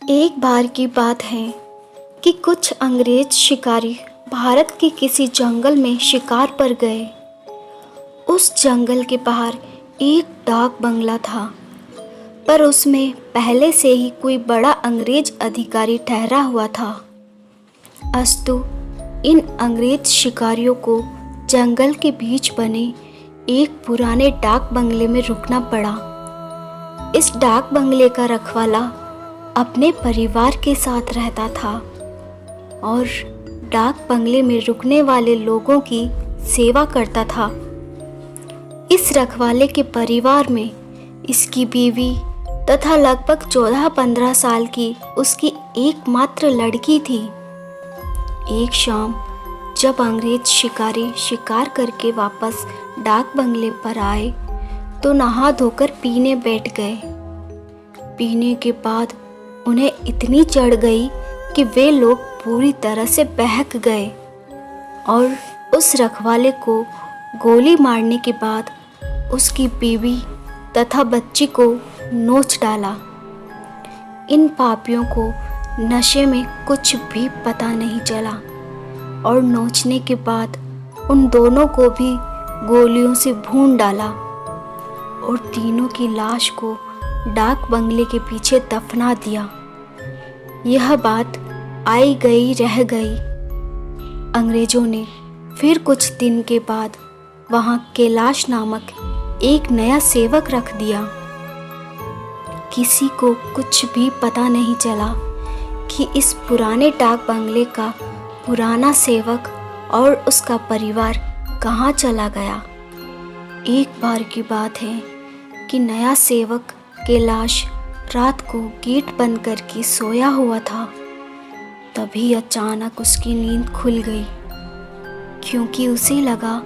एक बार की बात है कि कुछ अंग्रेज शिकारी भारत के किसी जंगल में शिकार पर गए। उस जंगल के बाहर एक डाक बंगला था, पर उसमें पहले से ही कोई बड़ा अंग्रेज अधिकारी ठहरा हुआ था। अस्तु इन अंग्रेज शिकारियों को जंगल के बीच बने एक पुराने डाक बंगले में रुकना पड़ा। इस डाक बंगले का रखवाला अपने परिवार के साथ रहता था और डाक बंगले में रुकने वाले लोगों की सेवा करता था। इस रखवाले के परिवार में इसकी बीवी तथा लगभग 14-15 साल की उसकी एकमात्र लड़की थी। एक शाम जब अंग्रेज शिकारी शिकार करके वापस डाक बंगले पर आए तो नहा धोकर पीने बैठ गए। पीने के बाद उन्हें इतनी चढ़ गई कि वे लोग पूरी तरह से बहक गए और उस रखवाले को गोली मारने के बाद उसकी बीवी तथा बच्ची को नोच डाला। इन पापियों को नशे में कुछ भी पता नहीं चला और नोचने के बाद उन दोनों को भी गोलियों से भून डाला और तीनों की लाश को डाक बंगले के पीछे दफना दिया। यह बात आई गई रह गई। अंग्रेजों ने फिर कुछ दिन के बाद वहाँ कैलाश नामक एक नया सेवक रख दिया। किसी को कुछ भी पता नहीं चला कि इस पुराने डाक बंगले का पुराना सेवक और उसका परिवार कहाँ चला गया। एक बार की बात है कि नया सेवक कैलाश रात को गेट बंद करके सोया हुआ था। तभी अचानक उसकी नींद खुल गई, क्योंकि उसे लगा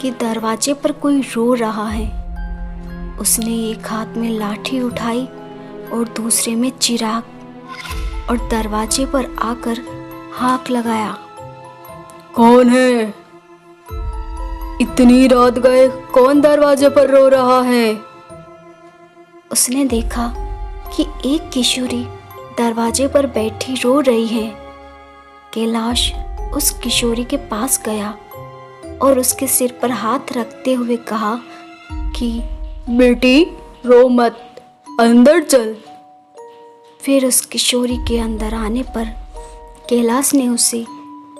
कि दरवाजे पर कोई रो रहा है। उसने एक हाथ में लाठी उठाई और दूसरे में चिराग और दरवाजे पर आकर हाक लगाया। कौन है? इतनी रात गए कौन दरवाजे पर रो रहा है? उसने देखा कि एक किशोरी दरवाजे पर बैठी रो रही है। कैलाश उस किशोरी के पास गया और उसके सिर पर हाथ रखते हुए कहा कि बेटी रो मत, अंदर चल। फिर उस किशोरी के अंदर आने पर कैलाश ने उसे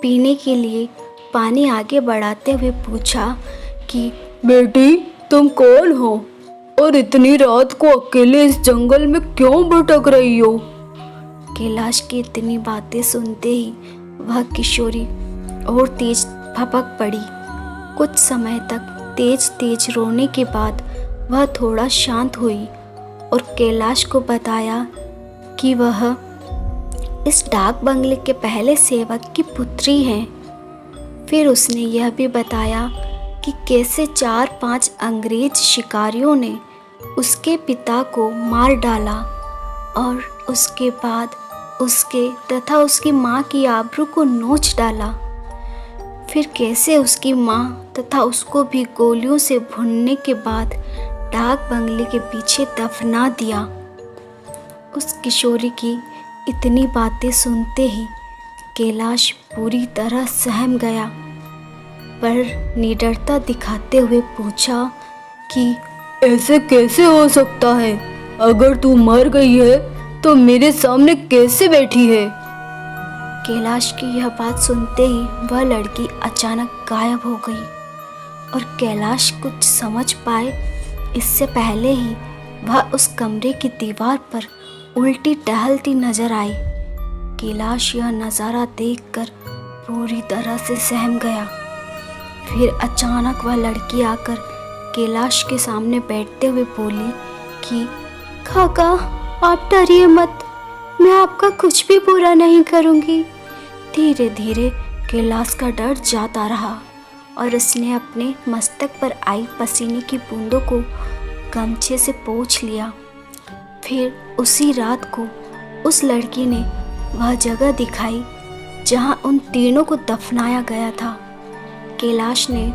पीने के लिए पानी आगे बढ़ाते हुए पूछा कि बेटी तुम कौन हो और इतनी रात को अकेले इस जंगल में क्यों भटक रही हो? कैलाश की इतनी बातें सुनते ही वह किशोरी और तेज भपक पड़ी। कुछ समय तक तेज तेज रोने के बाद वह थोड़ा शांत हुई और कैलाश को बताया कि वह इस डाक बंगले के पहले सेवक की पुत्री है। फिर उसने यह भी बताया कि कैसे 4-5 अंग्रेज शिकारियों ने उसके पिता को मार डाला और उसके बाद उसके तथा उसकी माँ की आबरू को नोच डाला। फिर कैसे उसकी माँ तथा उसको भी गोलियों से भूनने के बाद डाक बंगले के पीछे दफना दिया। उस किशोरी की इतनी बातें सुनते ही कैलाश पूरी तरह सहम गया, पर निडरता दिखाते हुए पूछा कि ऐसे कैसे हो सकता है? अगर तू मर गई है तो मेरे सामने कैसे बैठी है? कैलाश की यह बात सुनते ही वह लड़की अचानक गायब हो गई और कैलाश कुछ समझ पाए इससे पहले ही वह उस कमरे की दीवार पर उल्टी टहलती नजर आई। कैलाश यह नज़ारा देखकर पूरी तरह से सहम गया। फिर अचानक वह लड़की आकर कैलाश के सामने बैठते हुए बोली कि काका आप डरिए मत, मैं आपका कुछ भी बुरा नहीं करूँगी। धीरे धीरे कैलाश का डर जाता रहा और उसने अपने मस्तक पर आई पसीने की बूंदों को गमछे से पोंछ लिया। फिर उसी रात को उस लड़की ने वह जगह दिखाई जहाँ उन तीनों को दफनाया गया था। कैलाश ने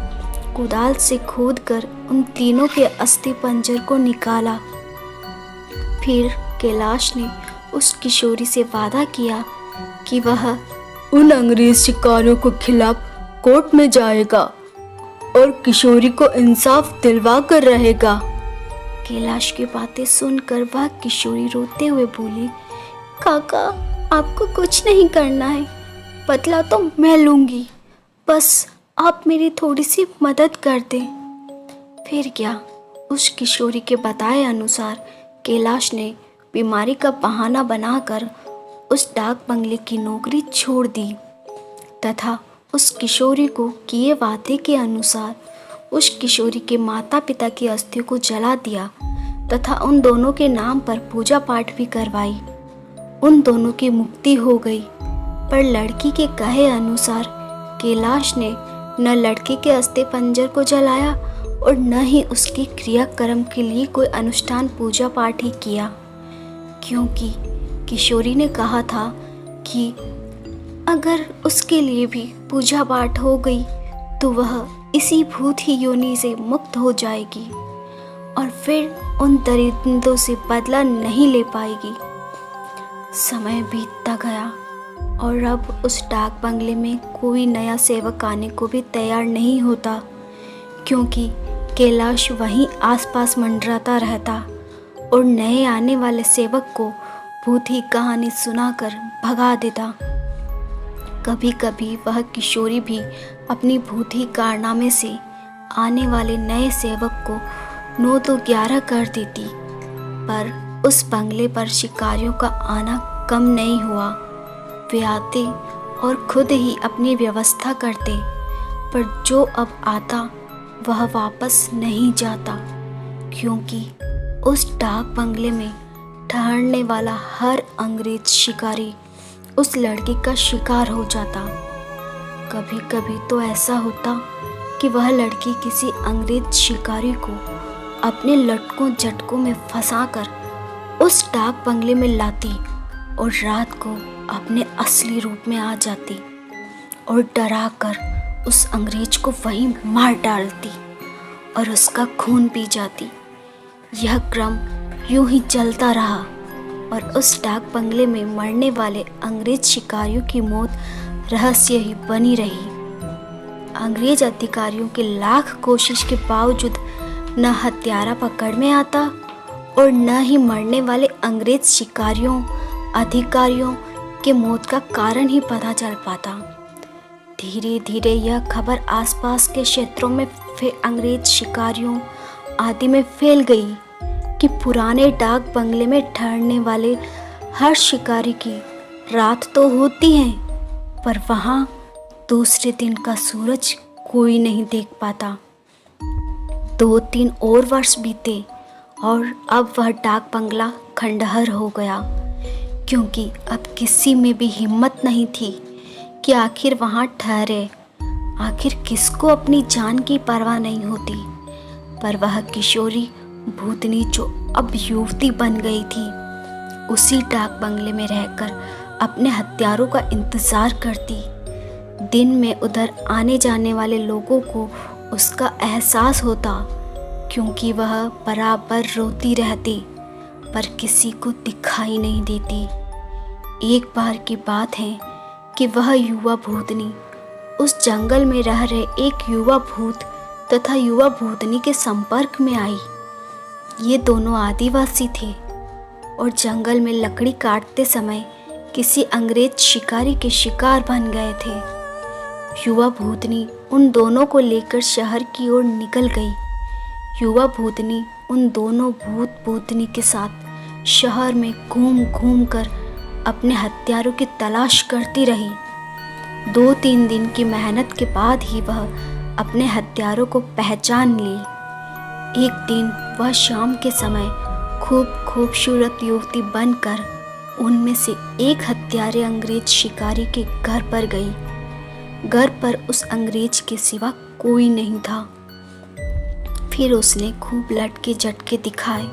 कुदाल से खोदकर उन तीनों के अस्थि पंजर को निकाला। फिर कैलाश ने उस किशोरी से वादा किया कि वह उन अंग्रेज शिकारियों के खिलाफ कोर्ट में जाएगा और किशोरी को इंसाफ दिलवा कर रहेगा। कैलाश की बातें सुनकर वह किशोरी रोते हुए बोली, काका आपको कुछ नहीं करना है, बदला तो मैं लूँगी, बस आप मेरी थोड़ी सी मदद कर दें। फिर क्या, उस किशोरी के बताए अनुसार कैलाश ने बीमारी का बहाना बनाकर उस डाक बंगले की नौकरी छोड़ दी तथा उस किशोरी को किए वादे के अनुसार उस किशोरी के माता पिता की अस्थियों को जला दिया तथा उन दोनों के नाम पर पूजा पाठ भी करवाई। उन दोनों की मुक्ति हो गई, पर लड़की के कहे अनुसार कैलाश ने न लड़के के अस्थि पंजर को जलाया और न ही उसकी क्रियाक्रम के लिए कोई अनुष्ठान पूजा पाठ ही किया, क्योंकि किशोरी ने कहा था कि अगर उसके लिए भी पूजा पाठ हो गई तो वह इसी भूत ही योनि से मुक्त हो जाएगी और फिर उन दरिंदों से बदला नहीं ले पाएगी। समय बीतता गया और अब उस डाक बंगले में कोई नया सेवक आने को भी तैयार नहीं होता, क्योंकि कैलाश वहीं आसपास मंडराता रहता और नए आने वाले सेवक को भूती कहानी सुनाकर भगा देता। कभी कभी वह किशोरी भी अपनी भूती कारनामे से आने वाले नए सेवक को 9 तो 11 कर देती, पर उस बंगले पर शिकारियों का आना कम नहीं हुआ। वे आते और खुद ही अपनी व्यवस्था करते, पर जो अब आता वह वापस नहीं जाता, क्योंकि उस डाक बंगले में ठहरने वाला हर अंग्रेज शिकारी उस लड़की का शिकार हो जाता। कभी कभी तो ऐसा होता कि वह लड़की किसी अंग्रेज शिकारी को अपने लटकों झटकों में फंसाकर उस डाक बंगले में लाती और रात को अपने असली रूप में आ जाती और डराकर उस अंग्रेज को वहीं मार डालती और उसका खून पी जाती। यह क्रम यूं ही चलता रहा और उस डाक बंगले में मरने वाले अंग्रेज शिकारियों की मौत रहस्य ही बनी रही। अंग्रेज अधिकारियों के लाख कोशिश के बावजूद न हत्यारा पकड़ में आता और न ही मरने वाले अंग्रेज शिकारियों अधिकारियों के मौत का कारण ही पता चल पाता। धीरे धीरे यह खबर आसपास के क्षेत्रों में अंग्रेज शिकारियों आदि में फैल गई कि पुराने डाक बंगले में ठहरने वाले हर शिकारी की रात तो होती है, पर वहाँ दूसरे दिन का सूरज कोई नहीं देख पाता। 2-3 और वर्ष बीते और अब वह डाक बंगला खंडहर हो गया, क्योंकि अब किसी में भी हिम्मत नहीं थी कि आखिर वहाँ ठहरे। आखिर किसको अपनी जान की परवाह नहीं होती, पर वह किशोरी भूतनी जो अब युवती बन गई थी, उसी डाक बंगले में रहकर अपने हत्यारों का इंतज़ार करती। दिन में उधर आने जाने वाले लोगों को उसका एहसास होता, क्योंकि वह बराबर रोती रहती पर किसी को दिखाई नहीं देती। एक बार की बात है कि वह युवा भूतनी उस जंगल में रह रहे एक युवा भूत तथा युवा भूतनी के संपर्क में आई। ये दोनों आदिवासी थे और जंगल में लकड़ी काटते समय किसी अंग्रेज शिकारी के शिकार बन गए थे। युवा भूतनी उन दोनों को लेकर शहर की ओर निकल गई। युवा भूतनी उन दोनों भूत भूतनी के साथ शहर में घूम घूम कर अपने हत्यारों की तलाश करती रही। 2-3 दिन की मेहनत के बाद ही वह अपने हत्यारों को पहचान ली। एक दिन वह शाम के समय खूबसूरत युवती बनकर उनमें से एक हत्यारे अंग्रेज शिकारी के घर पर गई। घर पर उस अंग्रेज के सिवा कोई नहीं था। फिर उसने खूब लटके झटके दिखाए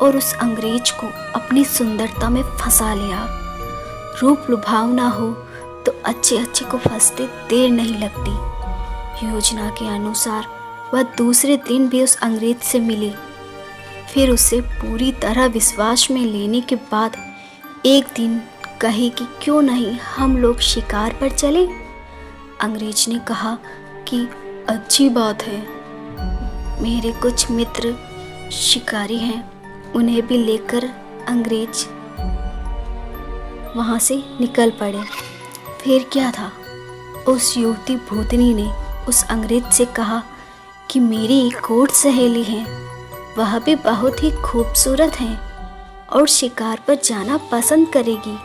और उस अंग्रेज को अपनी सुंदरता में फंसा लिया। रूप लुभावना हो तो अच्छे अच्छे को फंसते देर नहीं लगती। योजना के अनुसार वह दूसरे दिन भी उस अंग्रेज से मिली। फिर उसे पूरी तरह विश्वास में लेने के बाद एक दिन कही कि क्यों नहीं हम लोग शिकार पर चले। अंग्रेज ने कहा कि अच्छी बात है। मेरे कुछ मित्र शिकारी हैं, उन्हें भी लेकर अंग्रेज वहाँ से निकल पड़े। फिर क्या था, उस युवती भूतनी ने उस अंग्रेज से कहा कि मेरी एक और सहेली है, वह भी बहुत ही खूबसूरत है और शिकार पर जाना पसंद करेगी।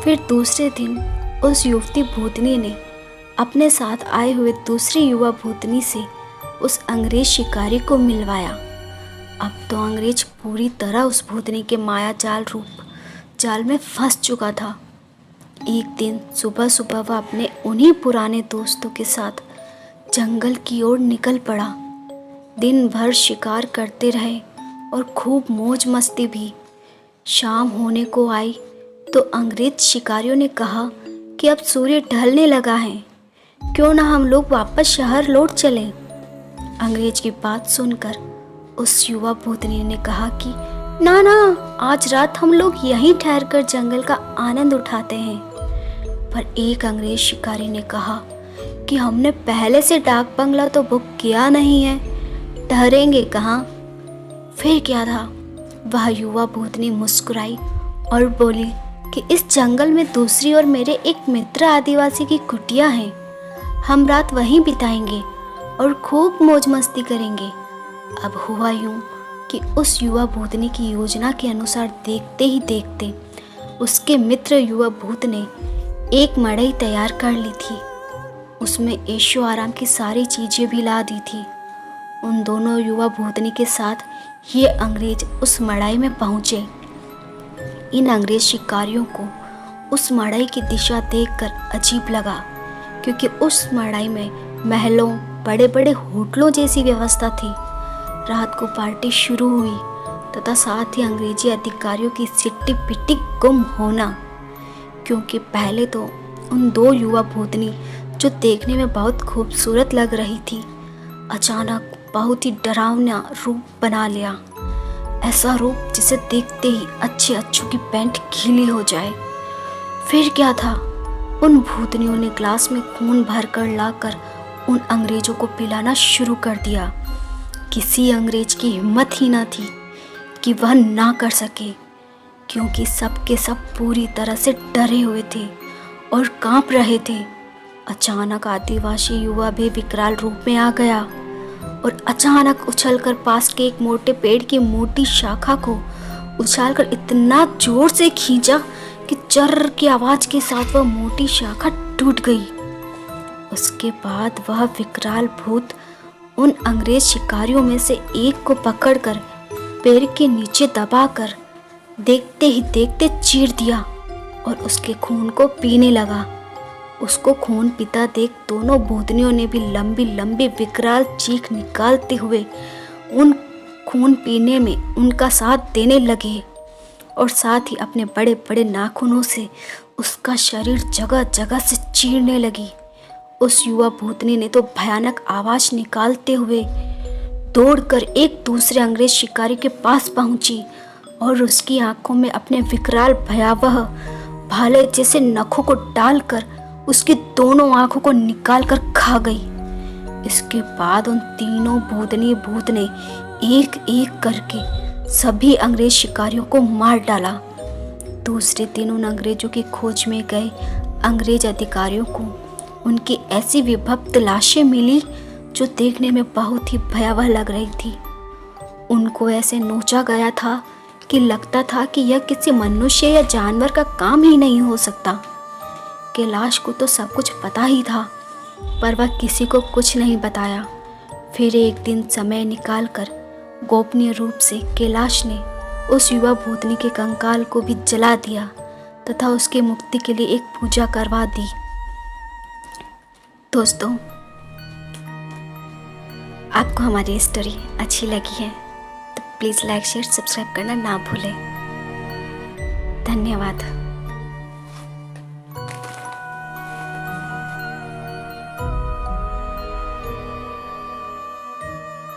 फिर दूसरे दिन उस युवती भूतनी ने अपने साथ आए हुए दूसरी युवा भूतनी से उस अंग्रेज शिकारी को मिलवाया। अब तो अंग्रेज पूरी तरह उस भूतनी के माया जाल में फंस चुका था। एक दिन सुबह सुबह वह अपने उन्हीं पुराने दोस्तों के साथ जंगल की ओर निकल पड़ा। दिन भर शिकार करते रहे और खूब मौज मस्ती भी। शाम होने को आई तो अंग्रेज शिकारियों ने कहा कि अब सूर्य ढलने लगा है, क्यों ना हम लोग वापस शहर लौट चलें। अंग्रेज की बात सुनकर उस युवा भूतनी ने कहा कि ना ना, आज रात हम लोग यहीं ठहरकर जंगल का आनंद उठाते हैं। पर एक अंग्रेज शिकारी ने कहा कि हमने पहले से डाक बंगला तो बुक किया नहीं है, ठहरेंगे कहाँ। फिर क्या था, वह युवा भूतनी मुस्कुराई और बोली कि इस जंगल में दूसरी और मेरे एक मित्र आदिवासी की कुटिया है, हम रात वहीं बिताएंगे और खूब मौज मस्ती करेंगे। अब हुआ यूं कि उस युवा भूतनी की योजना के अनुसार देखते ही देखते उसके मित्र युवा भूत ने एक मड़ई तैयार कर ली थी। उसमें ऐशो आराम की सारी चीज़ें भी ला दी थी। उन दोनों युवा भूतनी के साथ ये अंग्रेज उस मड़ई में पहुँचे। इन अंग्रेज शिकारियों को उस मड़ई की दिशा देखकर अजीब लगा, क्योंकि उस मड़ई में महलों, बड़े बड़े होटलों जैसी व्यवस्था थी। रात को पार्टी शुरू हुई तथा साथ ही अंग्रेजी अधिकारियों की सिट्टी पिट्टी गुम होना, क्योंकि पहले तो उन दो युवा भूतनी जो देखने में बहुत खूबसूरत लग रही थी, अचानक बहुत ही डरावना रूप बना लिया। ऐसा रूप जिसे देखते ही अच्छे अच्छों की पैंट गीली हो जाए। फिर क्या था, उन भूतनियों ने ग्लास में खून भरकर लाकर उन अंग्रेजों को पिलाना शुरू कर दिया। किसी अंग्रेज की हिम्मत ही ना थी कि वह ना कर सके, क्योंकि सब के सब पूरी तरह से डरे हुए थे और कांप रहे थे। अचानक आदिवासी युवा भी विकराल रूप में आ गया और अचानक उछलकर पास के एक मोटे पेड़ की मोटी शाखा को उछालकर इतना जोर से खींचा कि चर्र की आवाज के साथ वह मोटी शाखा टूट गई। उसके बाद वह विकराल भूत उन अंग्रेज शिकारियों में से एक को पकड़कर पेड़ के नीचे दबाकर देखते ही देखते चीर दिया और उसके खून को पीने लगा। उसको खून पीता देख दोनों भूतनियों ने भी लंबी लंबी विकराल चीख निकालते हुए उन खून पीने में उनका साथ देने लगे और साथ ही अपने बड़े बड़े नाखूनों से उसका शरीर जगह जगह से चीरने लगी। उस युवा भूतनी ने तो भयानक आवाज निकालते हुए दौड़कर एक दूसरे अंग्रेज शिकारी के पास पहुंची और उसकी आंखों में अपने विकराल भयावह भाले जैसे नखों को डालकर उसकी दोनों आंखों को निकालकर खा गई। इसके बाद उन तीनों भूतनी भूत ने एक एक करके सभी अंग्रेज शिकारियों को मार डाला। दूसरे दिन उन अंग्रेजों की खोज में गए अंग्रेज अधिकारियों को उनकी ऐसी विभक्त लाशें मिली जो देखने में बहुत ही भयावह लग रही थी। उनको ऐसे नोचा गया था कि लगता था कि यह किसी मनुष्य या जानवर का काम ही नहीं हो सकता। कैलाश को तो सब कुछ पता ही था, पर वह किसी को कुछ नहीं बताया। फिर एक दिन समय निकालकर गोपनीय रूप से कैलाश ने उस युवा भूतनी के कंकाल को भी जला दिया तथा उसकी मुक्ति के लिए एक पूजा करवा दी। दोस्तों, आपको हमारी स्टोरी अच्छी लगी है तो प्लीज़ लाइक शेयर सब्सक्राइब करना ना भूलें। धन्यवाद।